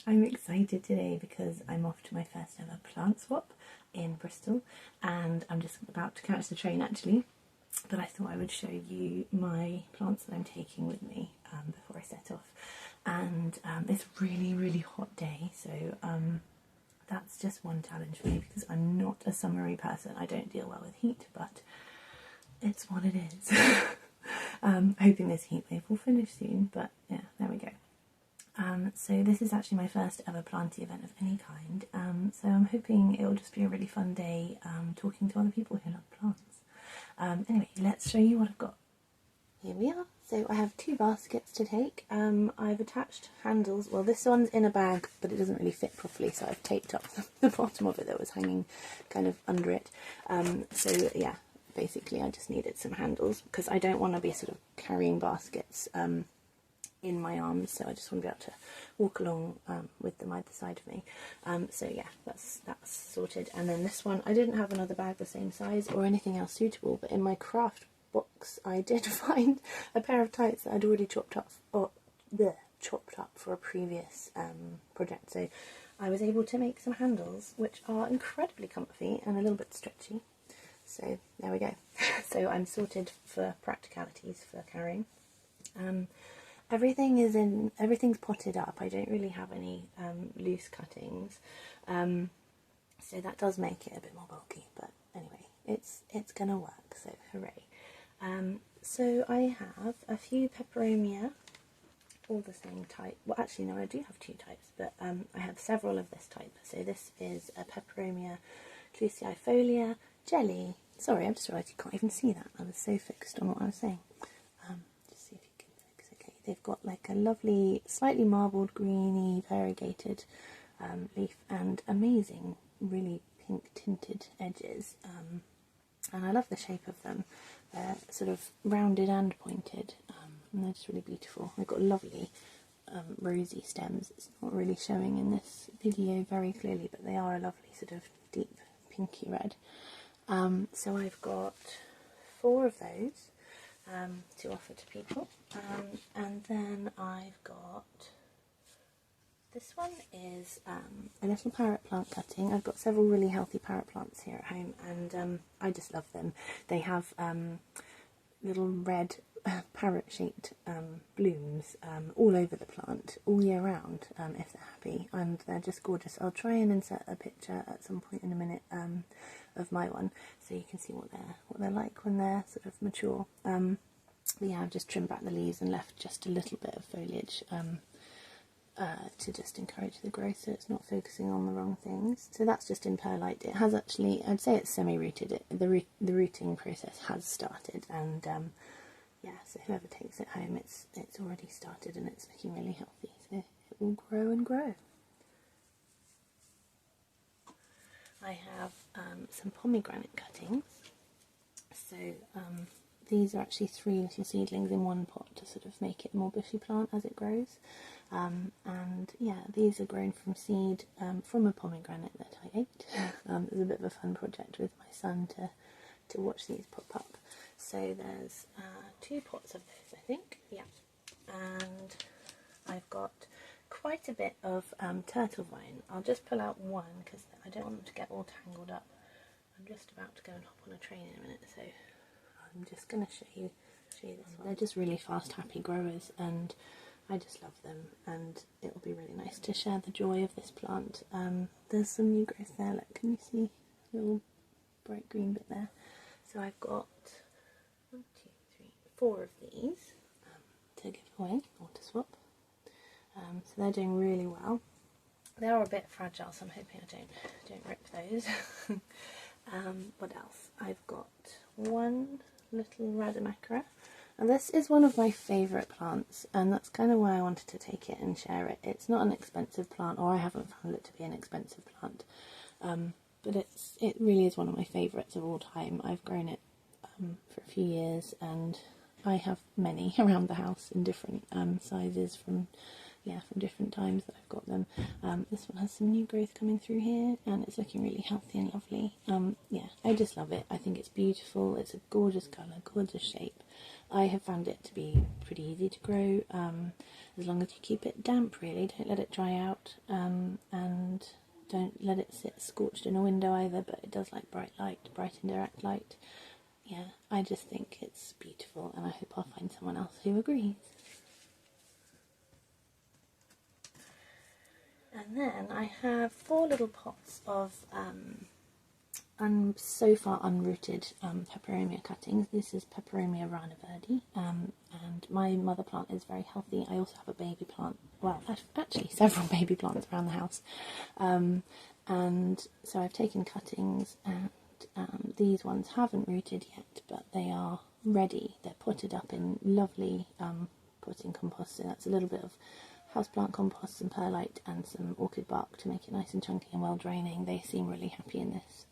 I'm excited today because I'm off to my first ever plant swap in Bristol, and I'm just about to catch the train actually, but I thought I would show you my plants that I'm taking with me before I set off. And it's a really hot day, so that's just one challenge for me because I'm not a summery person. I don't deal well with heat, but it's what it is. Hoping this heat wave will finish soon, but yeah, there we go. So this is actually my first ever planty event of any kind, so I'm hoping it'll just be a really fun day talking to other people who love plants. Anyway, let's show you what I've got. Here we are. So I have two baskets to take. I've attached handles. Well, this one's in a bag, but it doesn't really fit properly, so I've taped up the bottom of it that was hanging kind of under it. So yeah, basically I just needed some handles because I don't want to be sort of carrying baskets in my arms, so I just want to be able to walk along with them either side of me. So yeah, that's sorted. And then this one, I didn't have another bag the same size or anything else suitable, but in my craft box I did find a pair of tights that I'd already chopped up for a previous project, so I was able to make some handles which are incredibly comfy and a little bit stretchy. So there we go. So I'm sorted for practicalities for carrying. Everything's potted up. I don't really have any loose cuttings, so that does make it a bit more bulky, but anyway, it's gonna work, so hooray. So I have a few peperomia, all the same type. Well, actually no, I do have two types, but I have several of this type. So this is a peperomia clusiifolia jelly. Sorry, I just realised you can't even see that. I was so focused on what I was saying. Just see if you can focus. Okay, they've got like a lovely, slightly marbled, greeny, variegated leaf and amazing, really pink tinted edges. And I love the shape of them. They're sort of rounded and pointed, and they're just really beautiful. They've got lovely rosy stems. It's not really showing in this video very clearly, but they are a lovely sort of deep pinky red. So I've got 4 of those to offer to people, and then I've got, this one is a little parrot plant cutting. I've got several really healthy parrot plants here at home, and I just love them. They have little red parrot-shaped blooms all over the plant all year round, if they're happy, and they're just gorgeous. I'll try and insert a picture at some point in a minute of my one, so you can see what they're like when they're sort of mature. But yeah, I've just trimmed back the leaves and left just a little bit of foliage to just encourage the growth, so it's not focusing on the wrong things. So that's just in perlite. It has actually, I'd say it's semi-rooted. The rooting process has started, and yeah, so whoever takes it home, it's already started and it's looking really healthy, so it will grow and grow. I have some pomegranate cuttings. So these are actually 3 little seedlings in one pot to sort of make it a more bushy plant as it grows. And yeah, these are grown from seed from a pomegranate that I ate. It was a bit of a fun project with my son to watch these pop up. So there's 2 pots of those, I think, yeah. And I've got quite a bit of turtle vine. I'll just pull out one because I don't want them to get all tangled up. I'm just about to go and hop on a train in a minute, so I'm just going to show you this one. They're just really fast, happy growers, and I just love them, and it'll be really nice to share the joy of this plant. There's some new growth there. Look, can you see a little bright green bit there? So I've got 1, 2, 3, 4 of these to give away or to swap. So they're doing really well. They are a bit fragile, so I'm hoping I don't rip those. What else? I've got 1 little Rhodamacra, and this is one of my favourite plants, and that's kind of why I wanted to take it and share it. It's not an expensive plant, or I haven't found it to be an expensive plant, but it really is one of my favourites of all time. I've grown it for a few years, and I have many around the house in different sizes from different times that I've got them. This one has some new growth coming through here, and it's looking really healthy and lovely. Yeah, I just love it. I think it's beautiful. It's a gorgeous colour, gorgeous shape. I have found it to be pretty easy to grow, as long as you keep it damp really. Don't let it dry out, and don't let it sit scorched in a window either, but it does like bright light, bright and direct light. Yeah, I just think it's beautiful, and I hope I'll find someone else who agrees. And then I have 4 little pots of so far unrooted peperomia cuttings. This is Peperomia rana verde, and my mother plant is very healthy. I also have a baby plant, well actually several baby plants around the house, and so I've taken cuttings, and these ones haven't rooted yet, but they are ready. They're potted up in lovely potting compost, so that's a little bit of houseplant compost, some perlite and some orchid bark to make it nice and chunky and well draining. They seem really happy in this,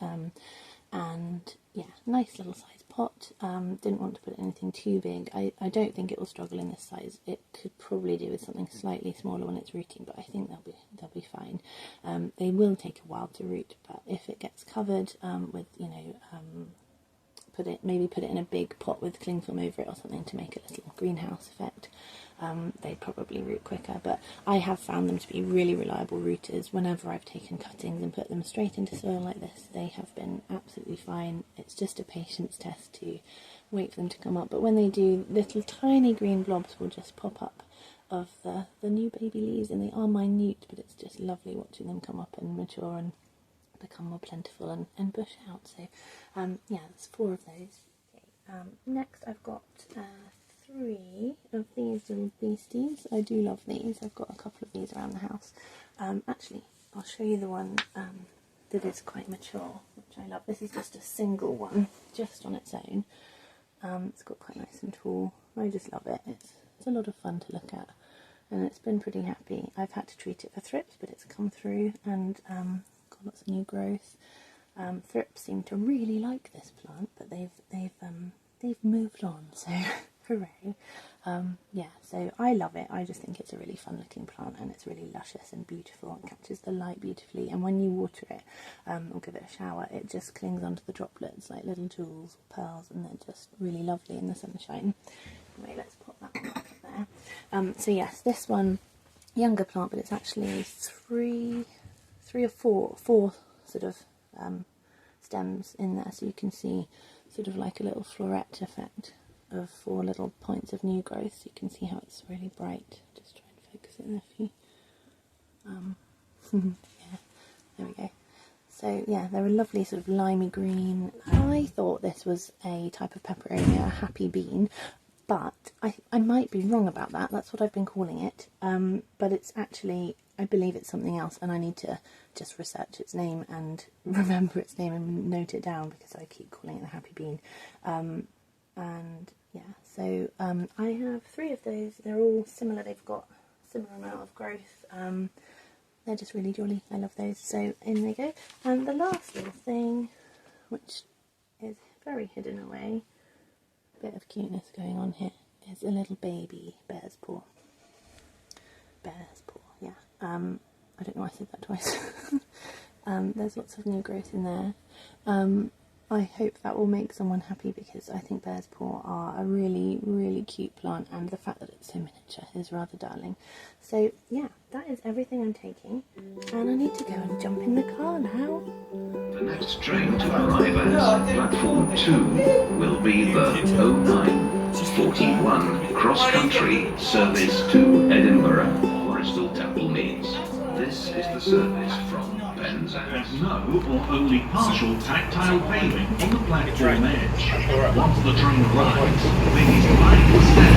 and yeah, nice little size pot. Didn't want to put anything too big. I don't think it will struggle in this size. It could probably do with something slightly smaller when it's rooting, but I think they'll be fine. They will take a while to root, but if it gets covered with, you know, maybe put it in a big pot with cling film over it or something to make a little greenhouse effect, they probably root quicker. But I have found them to be really reliable rooters. Whenever I've taken cuttings and put them straight into soil like this, they have been absolutely fine. It's just a patience test to wait for them to come up, but when they do, little tiny green blobs will just pop up of the new baby leaves, and they are minute, but it's just lovely watching them come up and mature and become more plentiful and bush out. So yeah, there's 4 of those. Okay. Next I've got 3 of these little beasties. I do love these. I've got a couple of these around the house. Actually, I'll show you the one that is quite mature, which I love. This is just a single one, just on its own. It's got quite nice and tall. I just love it. It's a lot of fun to look at, and it's been pretty happy. I've had to treat it for thrips, but it's come through and got lots of new growth. Thrips seem to really like this plant, but they've moved on, so hooray. Yeah, so I love it. I just think it's a really fun looking plant, and it's really luscious and beautiful. It catches the light beautifully, and when you water it or give it a shower, it just clings onto the droplets like little jewels or pearls, and they're just really lovely in the sunshine. Anyway, let's pop that one up there. So yes, this one, younger plant, but it's actually three or four sort of stems in there, so you can see sort of like a little floret effect of 4 little points of new growth. You can see how it's really bright. Just try and focus it in a few. Yeah, there we go. So yeah, they're a lovely sort of limey green. I thought this was a type of peperonia, a happy bean, but I might be wrong about that. That's what I've been calling it, but it's actually, I believe it's something else, and I need to just research its name and remember its name and note it down, because I keep calling it the happy bean. And yeah, so I have 3 of those. They're all similar. They've got a similar amount of growth. They're just really jolly. I love those. So in they go. And the last little thing, which is very hidden away, a bit of cuteness going on here, is a little baby bear's paw. Bear's paw, yeah. I don't know why I said that twice. There's lots of new growth in there. I hope that will make someone happy, because I think bear's paw are a really, really cute plant, and the fact that it's so miniature is rather darling. So yeah, that is everything I'm taking, and I need to go and jump in the car now. The next train to arrive at platform 2 will be the 0941 cross-country service to Edinburgh, Bristol Temple Meads. This is the service from Penzance. No or only partial tactile paving on the platform edge. Once the train arrives, please mind the step.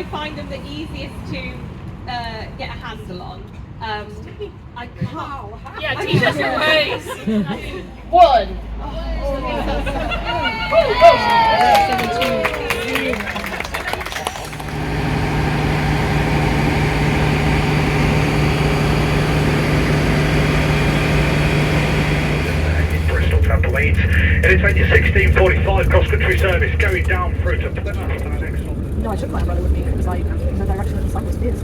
I find them the easiest to get a handle on. I can't. Yeah, teach us your ways. 1. Bristol trampolines. It is when your 1645 cross-country service going down through to Plymouth. No, I took my umbrella with me because I in the direction that the sun was is.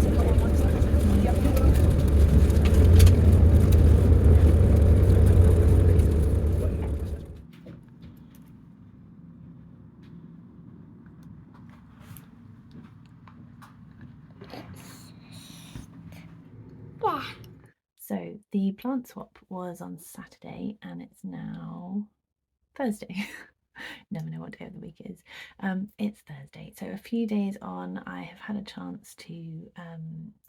So the plant swap was on Saturday and it's now Thursday. Never know what day of the week it is. It's Thursday, so a few days on I have had a chance to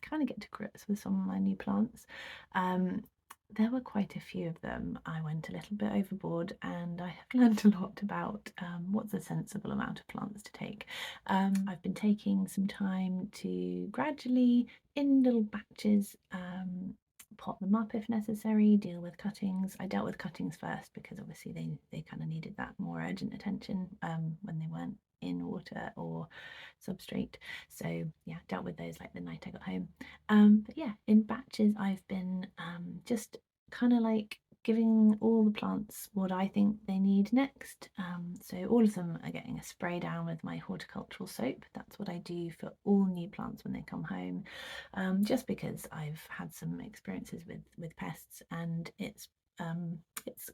kind of get to grips with some of my new plants. There were quite a few of them. I went a little bit overboard and I have learned a lot about what's a sensible amount of plants to take. I've been taking some time to gradually, in little batches, pot them up if necessary, deal with cuttings. I dealt with cuttings first because obviously they kind of needed that more urgent attention when they weren't in water or substrate. So yeah, dealt with those like the night I got home. But yeah, in batches I've been just kind of like giving all the plants what I think they need next. So all of them are getting a spray down with my horticultural soap. That's what I do for all new plants when they come home, just because I've had some experiences with pests and it's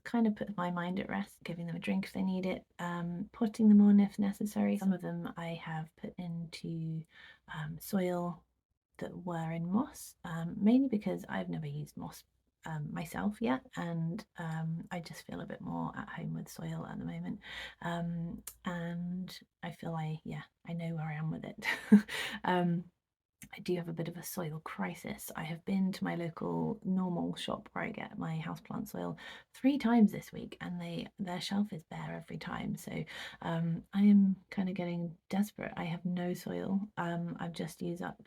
kind of put my mind at rest, giving them a drink if they need it, putting them on if necessary. Some of them I have put into soil that were in moss, mainly because I've never used moss myself yet, and I just feel a bit more at home with soil at the moment, and I feel I know where I am with it. I do have a bit of a soil crisis. I have been to my local normal shop where I get my houseplant soil 3 times this week and their shelf is bare every time. So I am kind of getting desperate. I have no soil. I've just used up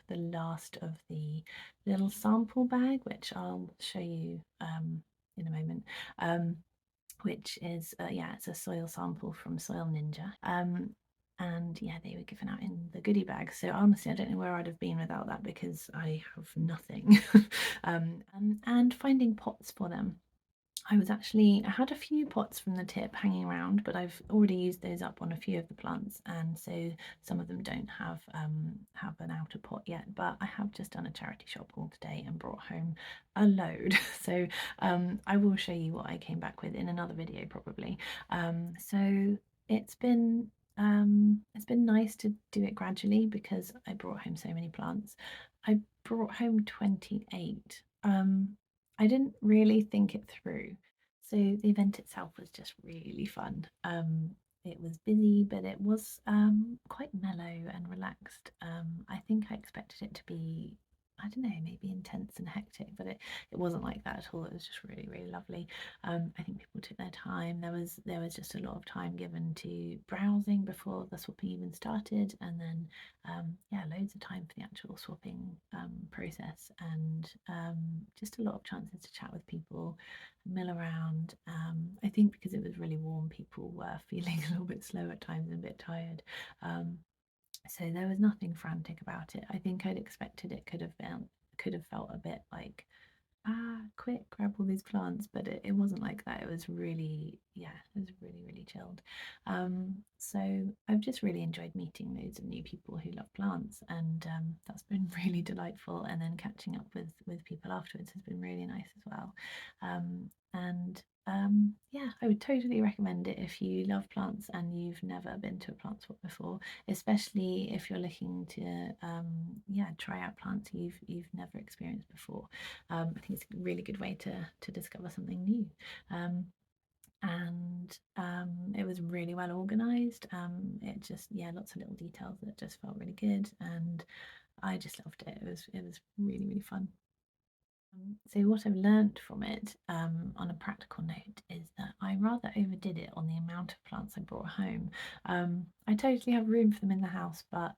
the last of the little sample bag, which I'll show you in a moment. Which is it's a soil sample from Soil Ninja. And yeah, they were given out in the goodie bag. So honestly, I don't know where I'd have been without that because I have nothing. And finding pots for them. I had a few pots from the tip hanging around, but I've already used those up on a few of the plants, and so some of them don't have an outer pot yet. But I have just done a charity shop haul today and brought home a load. So I will show you what I came back with in another video probably. So it's been nice to do it gradually because I brought home so many plants. I brought home 28. I didn't really think it through. So the event itself was just really fun. It was busy, but it was quite mellow and relaxed. I think I expected it to be, I don't know, maybe intense and hectic, but it wasn't like that at all. It was just really, really lovely. I think people took their time. There was just a lot of time given to browsing before the swapping even started, and then loads of time for the actual swapping process, and just a lot of chances to chat with people, mill around. I think because it was really warm, people were feeling a little bit slow at times and a bit tired. So there was nothing frantic about it. I think I'd expected it could have felt a bit like, quick, grab all these plants, but it wasn't like that. It was really, really chilled. So I've just really enjoyed meeting loads of new people who love plants, and that's been really delightful. And then catching up with people afterwards has been really nice as well. I would totally recommend it if you love plants and you've never been to a plant swap before, especially if you're looking to try out plants you've never experienced before. I think it's a really good way to discover something new. It was really well organized. It just lots of little details that just felt really good, and I just loved it. It was really, really fun. So what I've learnt from it, on a practical note, is that I rather overdid it on the amount of plants I brought home. I totally have room for them in the house, but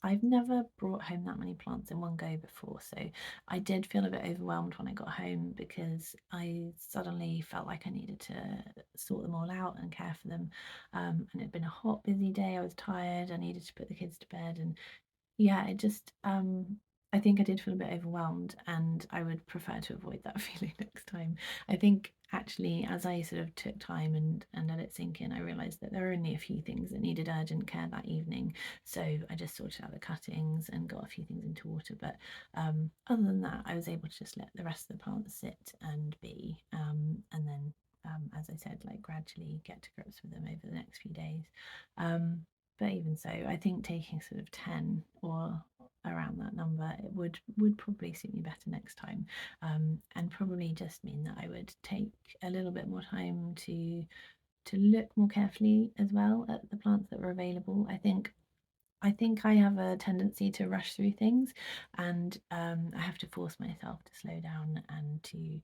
I've never brought home that many plants in one go before, so I did feel a bit overwhelmed when I got home because I suddenly felt like I needed to sort them all out and care for them. And it'd been a hot, busy day. I was tired. I needed to put the kids to bed, and yeah, it just I think I did feel a bit overwhelmed, and I would prefer to avoid that feeling next time. I think actually as I sort of took time and let it sink in, I realised that there were only a few things that needed urgent care that evening. So I just sorted out the cuttings and got a few things into water. But other than that, I was able to just let the rest of the plants sit and be, and then as I said, like gradually get to grips with them over the next few days. But even so, I think taking sort of 10 or around that number, it would probably suit me better next time, and probably just mean that I would take a little bit more time to look more carefully as well at the plants that were available. I think I have a tendency to rush through things, and I have to force myself to slow down and to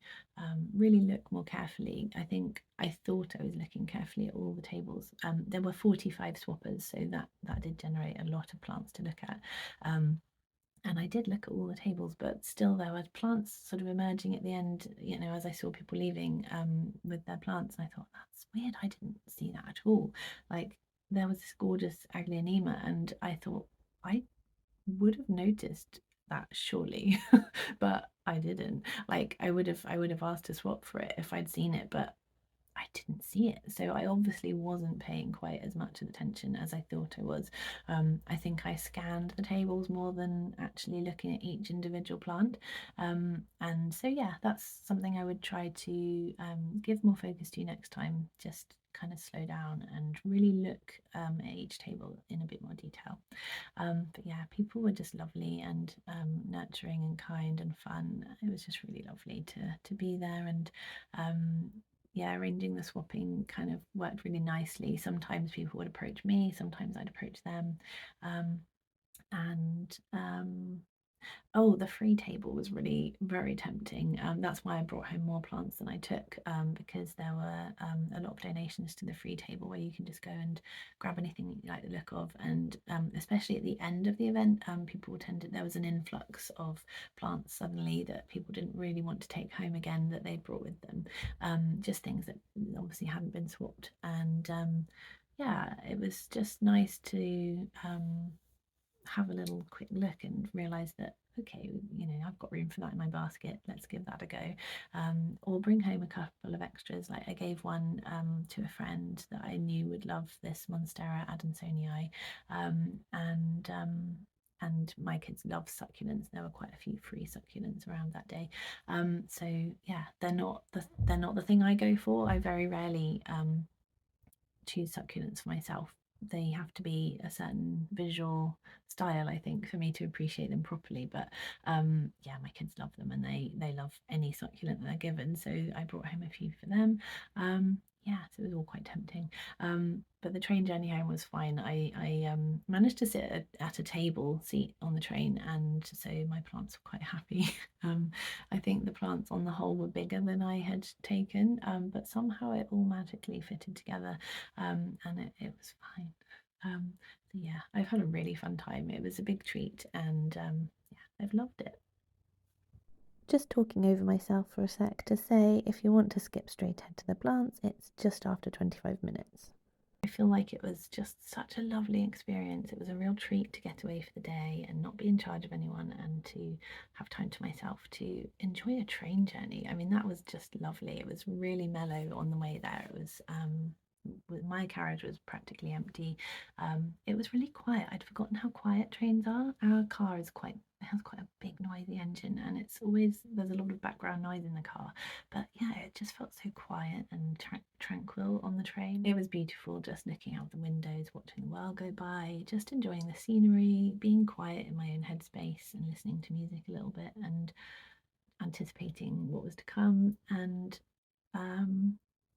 really look more carefully. I think I thought I was looking carefully at all the tables. There were 45 swappers, so that did generate a lot of plants to look at. And I did look at all the tables, but still there were plants sort of emerging at the end, as I saw people leaving with their plants. And I thought, that's weird, I didn't see that at all. Like, there was this gorgeous Aglaonema, and I thought I would have noticed that surely, but I didn't. Like, I would have asked to swap for it if I'd seen it, but I didn't see it. So I obviously wasn't paying quite as much attention as I thought I was. I think I scanned the tables more than actually looking at each individual plant. And so, yeah, that's something I would try to give more focus to next time. Just kind of slow down and really look at each table in a bit more detail. But yeah, people were just lovely and nurturing and kind and fun. It was just really lovely to be there, and yeah, arranging the swapping kind of worked really nicely. Sometimes people would approach me, sometimes I'd approach them. Um, and Oh, the free table was really very tempting. That's why I brought home more plants than I took, because there were a lot of donations to the free table where you can just go and grab anything you like the look of. And especially at the end of the event, there was an influx of plants suddenly that people didn't really want to take home again that they'd brought with them. Just things that obviously hadn't been swapped. And yeah, it was just nice to have a little quick look and realize that, okay, I've got room for that in my basket, let's give that a go. Or bring home a couple of extras. Like, I gave one to a friend that I knew would love this Monstera adansonii, and my kids love succulents. There were quite a few free succulents around that day. So yeah, they're not the thing I go for. I very rarely choose succulents for myself. They have to be a certain visual style, I think, for me to appreciate them properly. But yeah, my kids love them, and they love any succulent that they're given. So I brought home a few for them. Yeah, so it was all quite tempting. But the train journey home was fine. I managed to sit at a table seat on the train, and so my plants were quite happy. I think the plants on the whole were bigger than I had taken, but somehow it all magically fitted together, and it was fine. So yeah, I've had a really fun time. It was a big treat, and yeah, I've loved it. Just talking over myself for a sec to say, if you want to skip straight ahead to the plants, it's just after 25 minutes. I feel like it was just such a lovely experience. It was a real treat to get away for the day and not be in charge of anyone, and to have time to myself to enjoy a train journey. I mean, that was just lovely. It was really mellow on the way there. It was my carriage was practically empty. It was really quiet. I'd forgotten how quiet trains are. Our car has quite a big noisy engine, and there's a lot of background noise in the car. But yeah, it just felt so quiet and tranquil on the train. It was beautiful, just looking out the windows, watching the world go by, just enjoying the scenery, being quiet in my own headspace and listening to music a little bit, and anticipating what was to come, and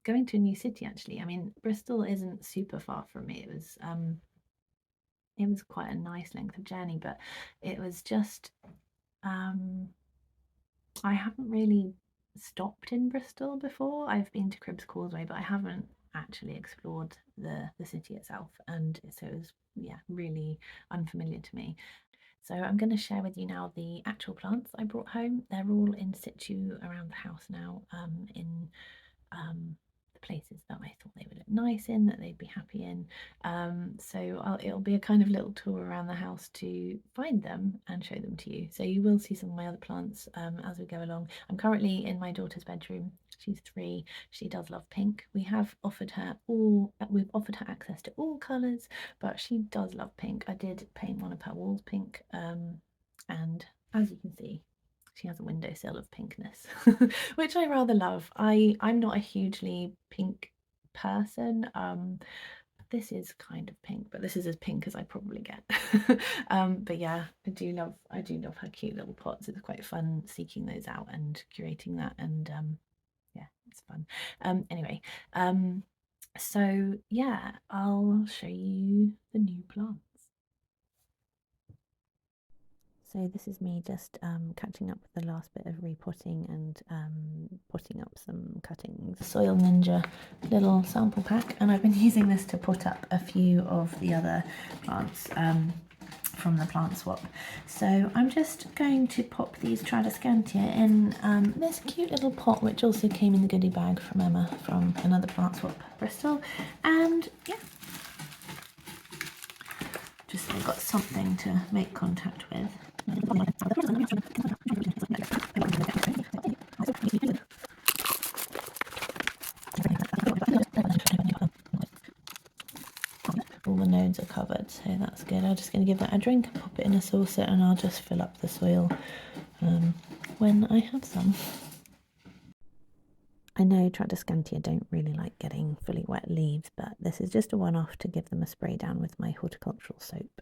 going to a new city. Actually, I mean, Bristol isn't super far from me. It was quite a nice length of journey, but it was just I haven't really stopped in Bristol before. I've been to Cribbs Causeway, but I haven't actually explored the city itself, and so it was, yeah, really unfamiliar to me. So I'm going to share with you now the actual plants I brought home. They're all in situ around the house now, in the places that I thought they would look nice in, that they'd be happy in. It'll be a kind of little tour around the house to find them and show them to you. So you will see some of my other plants as we go along. I'm currently in my daughter's bedroom. She's 3. She does love pink. We've offered her access to all colours, but she does love pink. I did paint one of her walls pink, and as you can see, she has a windowsill of pinkness, which I rather love. I'm not a hugely pink person. This is kind of pink, but this is as pink as I probably get. But yeah, I do love her cute little pots. It's quite fun seeking those out and curating that, and yeah, it's fun. Anyway, so yeah, I'll show you the new plants. So this is me just catching up with the last bit of repotting and potting up some cuttings. Soil Ninja little sample pack, and I've been using this to pot up a few of the other plants from the plant swap. So I'm just going to pop these Tradescantia in this cute little pot, which also came in the goodie bag from Emma from another plant swap Bristol, and yeah, just so I've got something to make contact with. All the nodes are covered, so that's good. I'm just going to give that a drink and pop it in a saucer, and I'll just fill up the soil when I have some. I know Tradescantia don't really like getting fully wet leaves, but this is just a one-off to give them a spray down with my horticultural soap.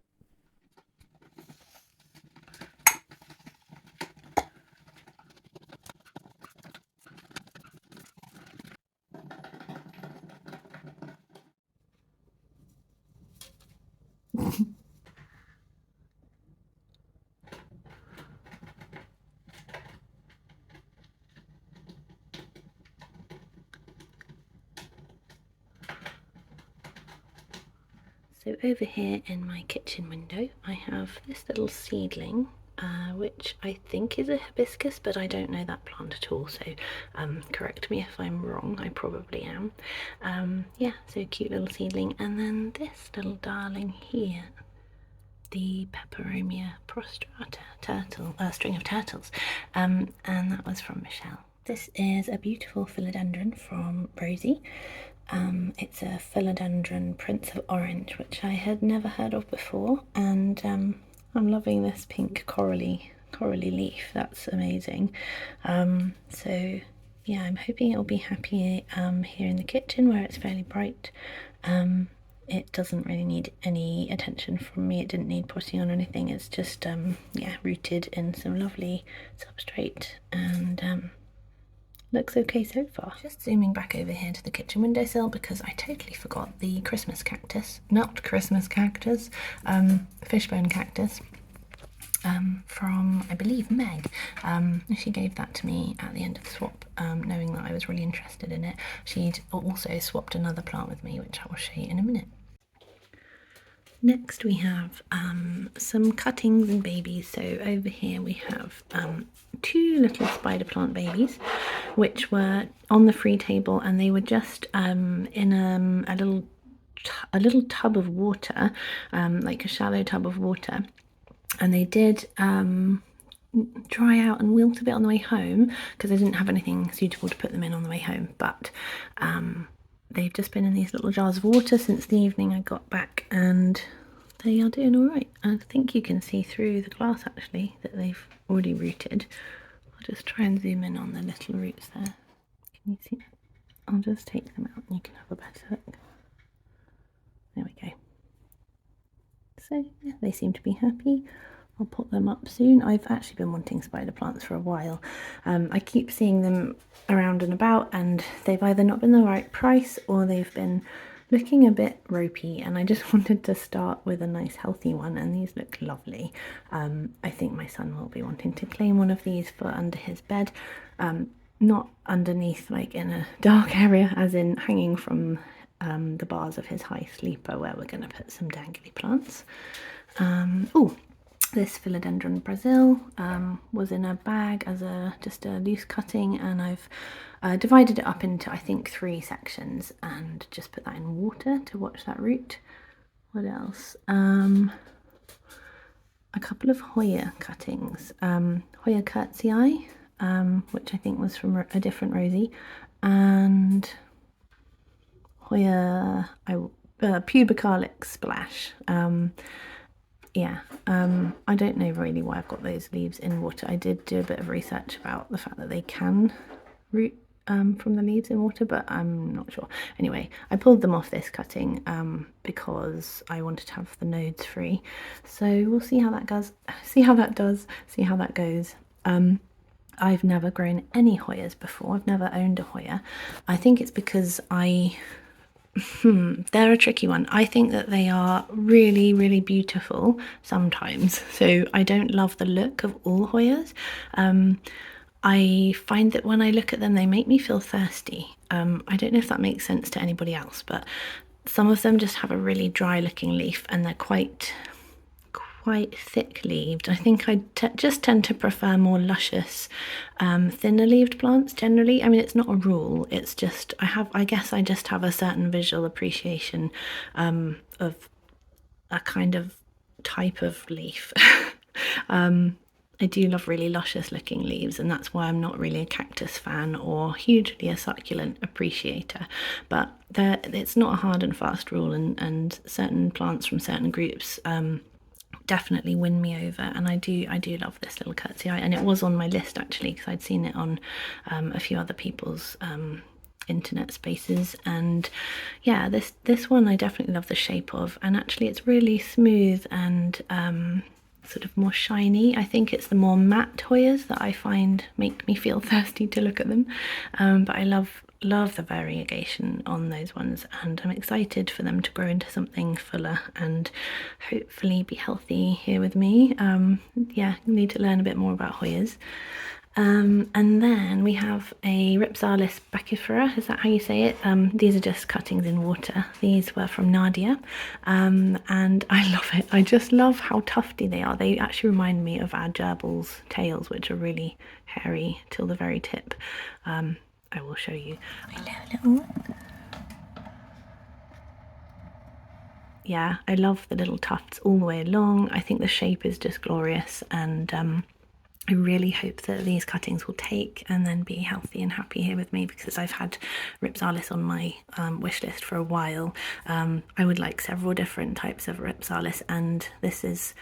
So over here in my kitchen window I have this little seedling which I think is a hibiscus, but I don't know that plant at all, so correct me if I'm wrong, I probably am. Yeah, so cute little seedling. And then this little darling here, the Peperomia prostrata turtle, string of turtles, and that was from Michelle. This is a beautiful philodendron from Rosie. It's a philodendron Prince of Orange, which I had never heard of before, and I'm loving this pink corally leaf. That's amazing. So yeah, I'm hoping it'll be happy here in the kitchen where it's fairly bright. It doesn't really need any attention from me. It didn't need potting on or anything. It's just yeah, rooted in some lovely substrate, and looks okay so far. Just zooming back over here to the kitchen windowsill because I totally forgot the Christmas cactus, not Christmas cactus, fishbone cactus, from, I believe, Meg. She gave that to me at the end of the swap, knowing that I was really interested in it. She'd also swapped another plant with me, which I will show you in a minute. Next we have some cuttings and babies. So over here we have 2 little spider plant babies, which were on the free table, and they were just in a little tub of water, like a shallow tub of water, and they did dry out and wilt a bit on the way home because I didn't have anything suitable to put them in on the way home, but they've just been in these little jars of water since the evening I got back, and they are doing all right. I think you can see through the glass actually that they've already rooted. I'll just try and zoom in on the little roots there. Can you see? I'll just take them out and you can have a better look. There we go. So yeah, they seem to be happy. I'll put them up soon. I've actually been wanting spider plants for a while. I keep seeing them around and about, and they've either not been the right price or they've been looking a bit ropey, and I just wanted to start with a nice healthy one, and these look lovely. I think my son will be wanting to claim one of these for under his bed, not underneath like in a dark area, as in hanging from the bars of his high sleeper, where we're going to put some dangly plants. Oh, this philodendron Brazil was in a bag as just a loose cutting, and I've divided it up into I think 3 sections and just put that in water to watch that root. What else? A couple of Hoya cuttings, Hoya Curtsii, which I think was from a different Rosie, and Hoya Pubicarlix Splash. I don't know really why I've got those leaves in water. I did do a bit of research about the fact that they can root from the leaves in water, but I'm not sure. Anyway, I pulled them off this cutting because I wanted to have the nodes free. So we'll see how that goes. See how that goes. I've never grown any Hoyas before. I've never owned a Hoya. I think it's because they're a tricky one. I think that they are really, really beautiful sometimes. So I don't love the look of all Hoyas. I find that when I look at them, they make me feel thirsty. I don't know if that makes sense to anybody else, but some of them just have a really dry looking leaf, and they're quite thick leaved. I think I just tend to prefer more luscious, thinner leaved plants generally. I mean, it's not a rule, it's just I guess I just have a certain visual appreciation of a kind of type of leaf. I do love really luscious looking leaves, and that's why I'm not really a cactus fan or hugely a succulent appreciator. But it's not a hard and fast rule, and certain plants from certain groups definitely win me over, and I do love this little Curtsii, and it was on my list actually because I'd seen it on a few other people's internet spaces, and yeah, this one I definitely love the shape of, and actually it's really smooth and sort of more shiny. I think it's the more matte Hoyas that I find make me feel thirsty to look at them, but I love the variegation on those ones, and I'm excited for them to grow into something fuller and hopefully be healthy here with me. Yeah, need to learn a bit more about Hoyas. And then we have a Ripsalis brachyphora, is that how you say it? These are just cuttings in water. These were from Nadia, and I love it. I just love how tufty they are. They actually remind me of our gerbil's tails, which are really hairy till the very tip. I will show you. Yeah, I love the little tufts all the way along. I think the shape is just glorious, and I really hope that these cuttings will take and then be healthy and happy here with me, because I've had Ripsalis on my wish list for a while. I would like several different types of Ripsalis, and this is,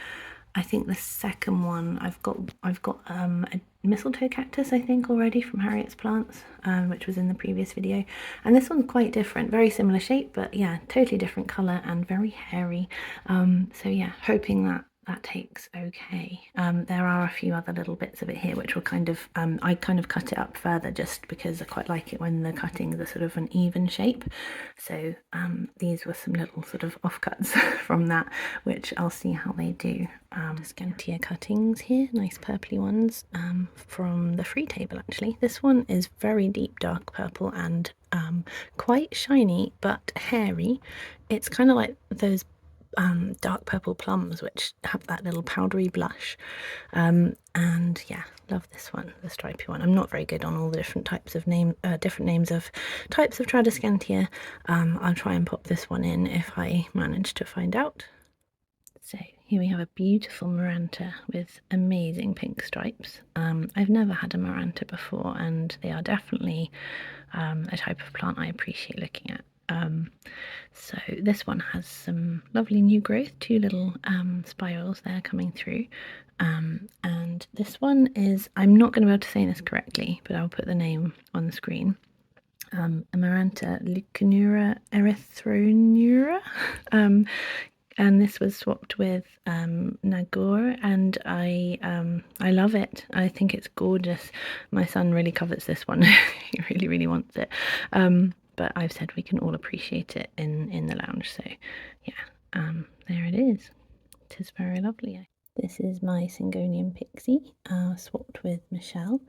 I think, the second one. I've got a mistletoe cactus, I think, already from Harriet's Plants, which was in the previous video, and this one's quite different, very similar shape, but yeah, totally different colour and very hairy. So yeah, hoping that takes okay. There are a few other little bits of it here which will kind of I kind of cut it up further just because I quite like it when the cuttings are sort of an even shape. So these were some little sort of offcuts from that, which I'll see how they do. Scantia cuttings here, nice purpley ones, from the free table actually. This one is very deep dark purple and quite shiny but hairy. It's kind of like those dark purple plums which have that little powdery blush, and yeah, love this one, the stripy one. I'm not very good on all the different types of different names of types of Tradescantia. I'll try and pop this one in if I manage to find out. So here we have a beautiful Maranta with amazing pink stripes. I've never had a Maranta before, and they are definitely a type of plant I appreciate looking at. So this one has some lovely new growth, 2 little spirals there coming through, and this one is, I'm not going to be able to say this correctly, but I'll put the name on the screen. Amaranta Leuconura erythronura, and this was swapped with Nagore, and I love it. I think it's gorgeous. My son really covets this one. He really wants it. but I've said we can all appreciate it in the lounge. So yeah, there it is. It is very lovely. This is my Syngonium Pixie, swapped with Michelle.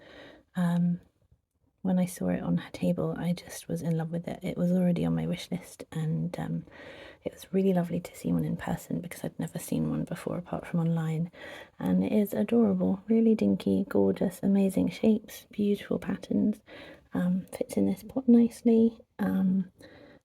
When I saw it on her table, I just was in love with it. It was already on my wish list, and it was really lovely to see one in person because I'd never seen one before apart from online. And it is adorable, really dinky, gorgeous, amazing shapes, beautiful patterns. Fits in this pot nicely.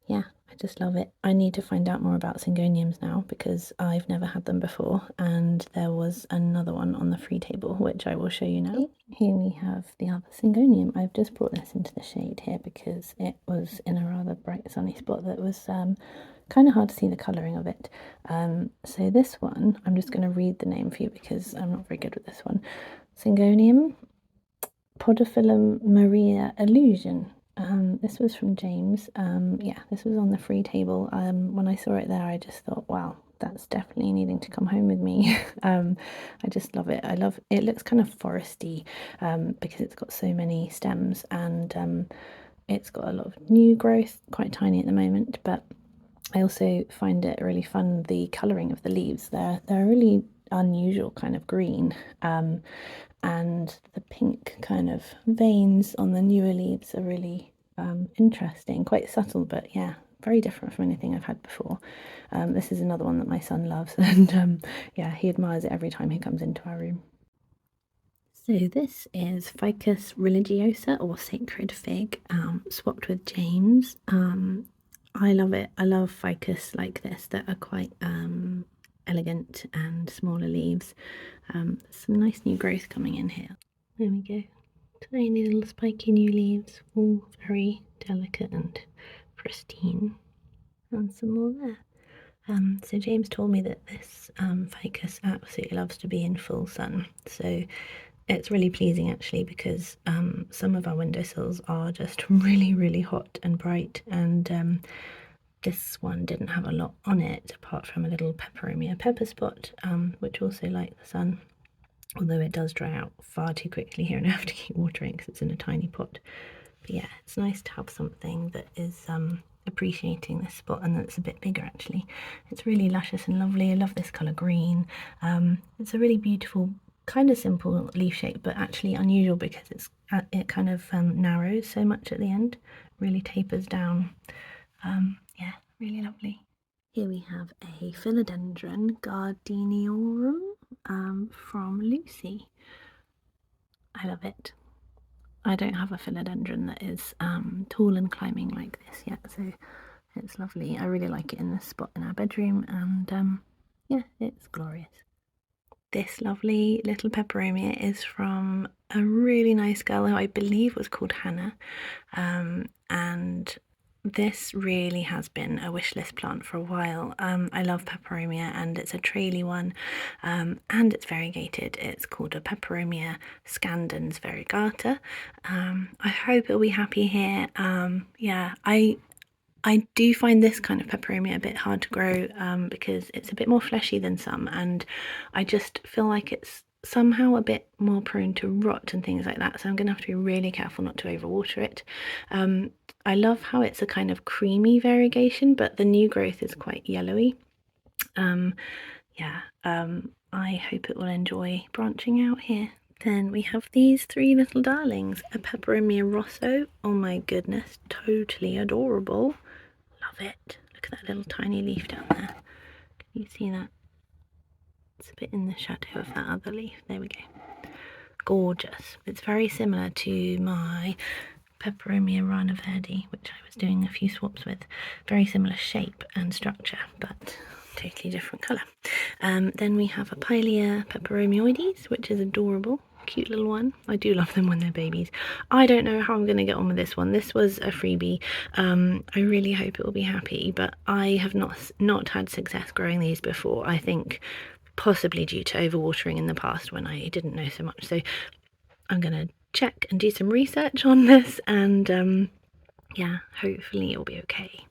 Yeah, I just love it. I need to find out more about Syngoniums now because I've never had them before, and there was another one on the free table which I will show you now. Here we have the other Syngonium. I've just brought this into the shade here because it was in a rather bright sunny spot that was kind of hard to see the colouring of it. So this one, I'm just going to read the name for you because I'm not very good with this one. Syngonium Podophyllum Maria Illusion. This was from James. Yeah, this was on the free table. When I saw it there, I just thought, wow, that's definitely needing to come home with me. I just love it. I love it. Looks kind of foresty because it's got so many stems, and it's got a lot of new growth, quite tiny at the moment, but I also find it really fun, the colouring of the leaves. They're a really unusual kind of green, and the pink kind of veins on the newer leaves are really interesting, quite subtle, but yeah, very different from anything I've had before. This is another one that my son loves, and yeah, he admires it every time he comes into our room. So this is Ficus religiosa, or sacred fig, swapped with James. I love it. I love ficus like this that are quite elegant and smaller leaves. Some nice new growth coming in here. There we go. Tiny little spiky new leaves, all very delicate and pristine. And some more there. So James told me that this ficus absolutely loves to be in full sun. So it's really pleasing actually because some of our windowsills are just really hot and bright, and this one didn't have a lot on it apart from a little peperomia pepper spot, which also like the sun, although it does dry out far too quickly here and I have to keep watering because it's in a tiny pot. But yeah, it's nice to have something that is appreciating this spot and that's a bit bigger actually. It's really luscious and lovely. I love this colour green. It's a really beautiful, kind of simple leaf shape, but actually unusual because it kind of narrows so much at the end, really tapers down. Yeah, really lovely. Here we have a philodendron gardeniarum from Lucy. I love it. I don't have a philodendron that is tall and climbing like this yet, so it's lovely. I really like it in this spot in our bedroom, and yeah, it's glorious. This lovely little peperomia is from a really nice girl who I believe was called Hannah, and this really has been a wish list plant for a while. I love peperomia, and it's a traily one, and it's variegated. It's called a peperomia scandens variegata. I hope it'll be happy here. Yeah, I do find this kind of peperomia a bit hard to grow because it's a bit more fleshy than some, and I just feel like it's somehow a bit more prone to rot and things like that, so I'm going to have to be really careful not to overwater it. I love how it's a kind of creamy variegation, but the new growth is quite yellowy. Yeah, I hope it will enjoy branching out here. Then we have these three little darlings, a peperomia rosso. Oh my goodness, totally adorable. Love it. Look at that little tiny leaf down there. Can you see that? It's a bit in the shadow of that other leaf. There we go. Gorgeous. It's very similar to my peperomia rana verde, which I was doing a few swaps with. Very similar shape and structure, but totally different colour. Then we have a Pilea peperomioides, which is adorable. Cute little one. I do love them when they're babies. I don't know how I'm going to get on with this one. This was a freebie. I really hope it will be happy, but I have not had success growing these before. I think possibly due to overwatering in the past when I didn't know so much. So I'm going to check and do some research on this, and yeah, hopefully it'll be okay.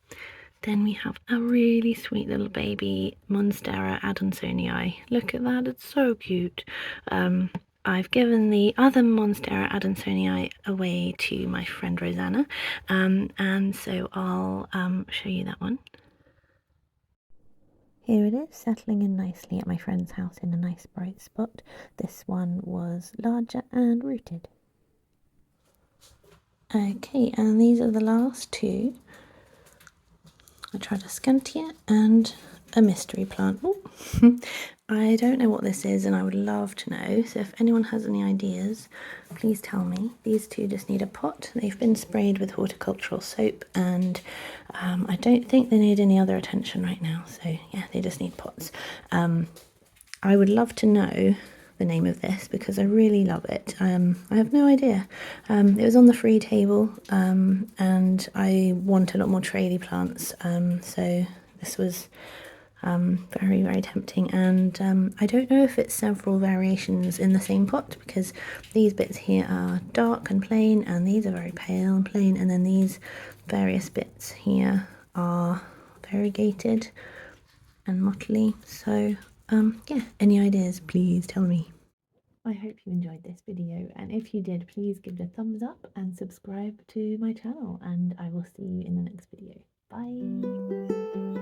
Then we have a really sweet little baby Monstera adansonii. Look at that, it's so cute. I've given the other Monstera adansonii away to my friend Rosanna, and so I'll show you that one. Here it is, settling in nicely at my friend's house in a nice bright spot. This one was larger and rooted. Okay, and these are the last two. I tried a scantia and a mystery plant. Oh, I don't know what this is and I would love to know, so if anyone has any ideas, please tell me. These two just need a pot. They've been sprayed with horticultural soap and I don't think they need any other attention right now, so yeah, they just need pots. I would love to know the name of this because I really love it. I have no idea. It was on the free table and I want a lot more trailie plants, so this was very, very tempting. And I don't know if it's several variations in the same pot because these bits here are dark and plain and these are very pale and plain, and then these various bits here are variegated and mottly. So yeah, any ideas, please tell me. I hope you enjoyed this video, and if you did, please give it a thumbs up and subscribe to my channel, and I will see you in the next video. Bye!